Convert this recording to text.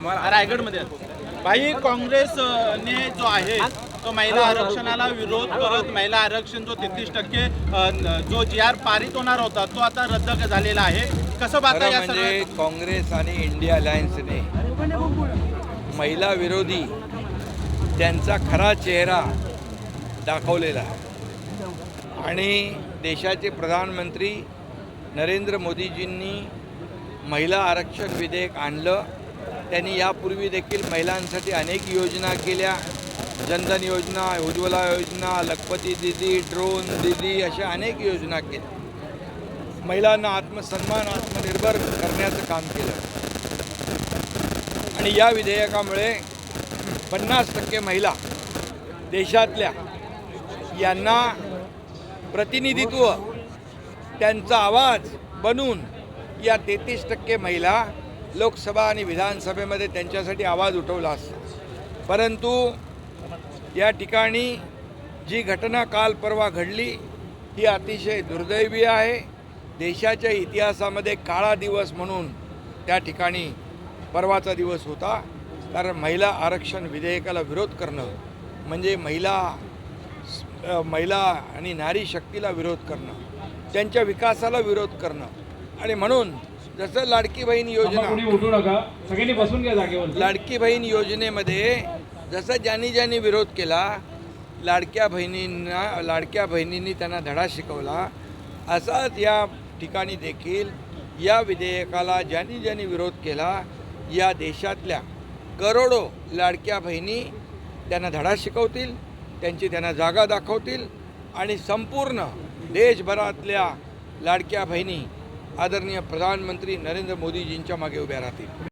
रायगडमध्ये भाई काँग्रेसने जो आहे तो महिला आरक्षणाला विरोध करत महिला आरक्षण जो 33% जो GR पारित होणार होता तो आता रद्द झालेला आहे। कसं पाहता या म्हणजे काँग्रेस आणि इंडिया अलायन्सने महिला विरोधी त्यांचा खरा चेहरा दाखवलेला आहे आणि देशाचे प्रधानमंत्री नरेंद्र मोदीजींनी महिला आरक्षण विधेयक आणलं। त्यांनी यापूर्वी देखील महिलांसाठी अनेक योजना केल्या, जनधन योजना, उज्ज्वला योजना, लखपती दीदी, ड्रोन दीदी अशा अनेक योजना केल्या। महिलांना आत्मसन्मान आत्मनिर्भर करण्याचं काम केलं आणि या विधेयकामुळे 50% महिला देशातल्या यांना प्रतिनिधित्व त्यांचा आवाज बनून या 33% महिला लोकसभा आणि विधानसभेमध्ये त्यांच्यासाठी आवाज उठवला असता। परंतु या ठिकाणी जी घटना काल परवा घडली ही अतिशय दुर्दैवी आहे। देशाच्या इतिहासामध्ये काळा दिवस म्हणून त्या ठिकाणी परवाचा दिवस होता, कारण महिला आरक्षण विधेयकाला विरोध करणं म्हणजे महिला आणि नारी शक्तीला विरोध करणं, त्यांच्या विकासाला विरोध करणं। आणि म्हणून जसं लाडकी बहीण योजना, लाडकी बहीण योजनेमध्ये जसं ज्यांनी विरोध केला, लाडक्या बहिणींनी त्यांना धडा शिकवला, असाच या ठिकाणी देखील या विधेयकाला ज्यांनी विरोध केला या देशातल्या करोडो लाडक्या बहिणी त्यांना धडा शिकवतील, त्यांना जागा दाखवतील आणि संपूर्ण देशभरातल्या लाडक्या बहिणी आदरणीय प्रधानमंत्री नरेंद्र मोदीजींच्या मागे उभ्या राहतील।